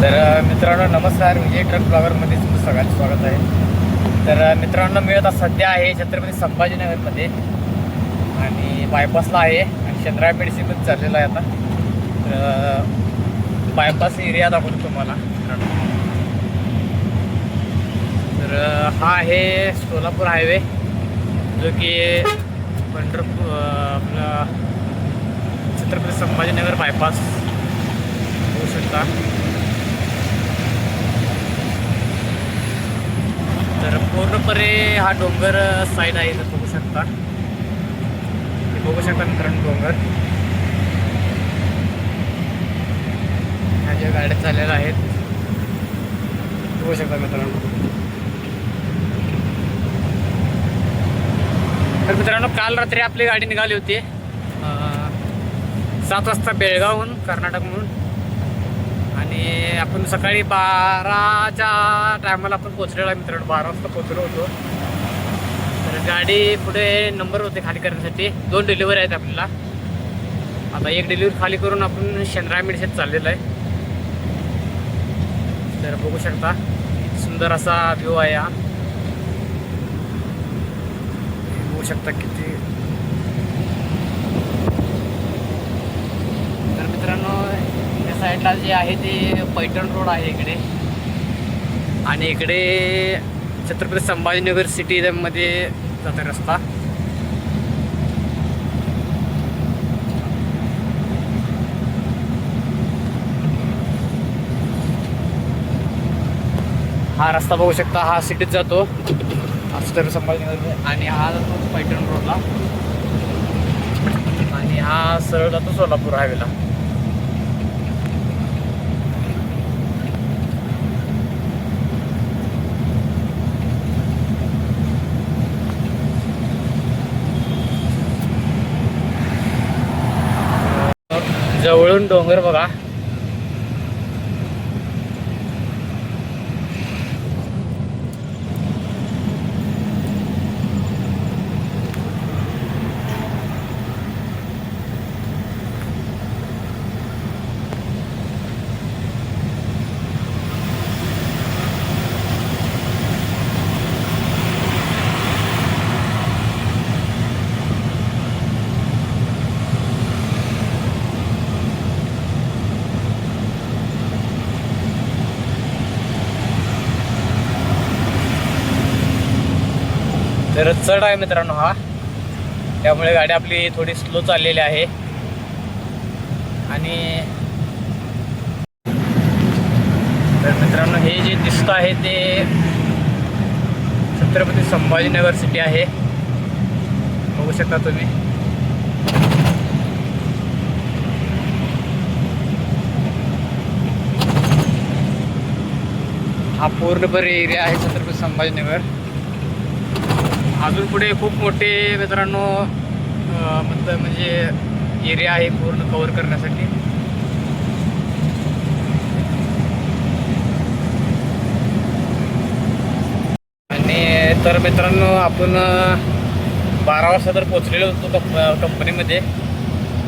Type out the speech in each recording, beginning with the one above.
तर मित्रांनो नमस्कार. विजय ट्रक ब्लॉगरमध्ये तुमचं सगळ्यांचं स्वागत आहे. तर मित्रांनो मी आता सध्या आहे छत्रपती संभाजीनगरमध्ये आणि बायपासला आहे आणि चंद्रा मेडिसिन पण चाललेलं आहे आता. तर बायपास एरिया दाखवतो तुम्हाला मित्रांनो. तर हा आहे सोलापूर हायवे जो की पंढरपूर आपला छत्रपती संभाजीनगर बायपास होऊ शकता. तर पूर्णपणे हा डोंगर साईड आहे. तर बघू शकता मित्रांनो डोंगर. ह्या ज्या गाड्या चाललेल्या आहेत बघू शकता मित्रांनो. तर मित्रांनो काल रात्री आपली गाडी निघाली होती 7 वाजता बेळगावहून कर्नाटक म्हणून आणि आपण सकाळी 12च्या टायमाला आपण पोचलेलो आहे मित्रांनो. 12 वाजता पोचलो होतो. तर गाडी पुढे नंबर होते खाली करण्यासाठी. 2 डिलिव्हरी आहेत आपल्याला. आता एक डिलिव्हरी खाली करून आपण शेंद्रा मेडिसिन चाललेलं आहे. तर बघू शकता सुंदर असा व्ह्यू आहे हा. बघू शकता किती. तर मित्रांनो साईडला जे आहे ते पैठण रोड आहे इकडे आणि इकडे छत्रपती संभाजीनगर सिटीमध्ये जातो रस्ता. हा रस्ता बघू शकता हा सिटीत जातो छत्रपती संभाजीनगर आणि हा जातो पैठण रोडला आणि हा सरळ जातो सोलापूर हायवेला. जवळून डोंगर बघा. तर चढ आहे मित्रांनो हा. त्यामुळे गाडी आपली थोडी स्लो चाललेली आहे आणि तर मित्रांनो हे जे दिसतं आहे ते छत्रपती संभाजीनगर सिटी आहे. बघू शकता तुम्ही. हा पूर्णपणे एरिया आहे छत्रपती संभाजीनगर. अजून पुढे खूप मोठे मित्रांनो म्हणजे एरिया आहे पूर्ण कव्हर करण्यासाठी. आणि तर मित्रांनो आपण 12 वाजता तर पोचलेलो होतो कंपनीमध्ये.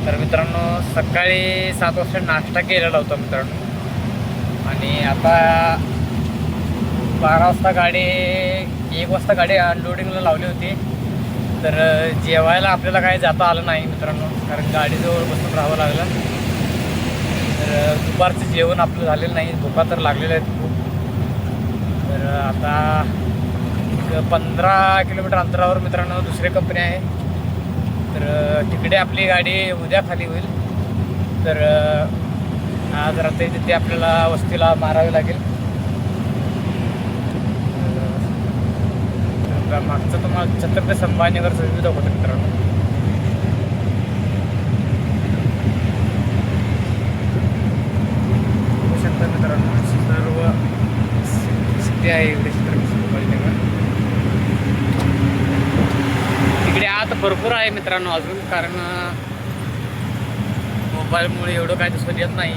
तर मित्रांनो सकाळी 7 वाजता नाश्ता केलेला होता मित्रांनो आणि आता 12 वाजता गाडी 1 वाजता गाडी अनलोडिंगला लावली होती. तर जेवायला आपल्याला काही जाता आलं नाही मित्रांनो कारण गाडीजवळ बसून राहावं लागलं. तर दुपारचं जेवण आपलं झालेलं नाही. भुका तर लागलेल्या आहेत खूप. तर आता 15 किलोमीटर अंतरावर मित्रांनो दुसरी कंपनी आहे. तर तिकडे आपली गाडी उद्या खाली होईल. तर आज रात्री तिथे आपल्याला वस्तीला मारावी लागेल. मागचं तुम्हाला छत्रपती संभाजीनगरचा व्ह्यू दाखवतो मित्रांनो. बघू शकता मित्रांनो सर्व सिटी आहे इकडे छत्रपती संभाजीनगर. तिकडे आत भरपूर आहे मित्रांनो अजून कारण मोबाईलमुळे एवढं काय दिसून येत नाही.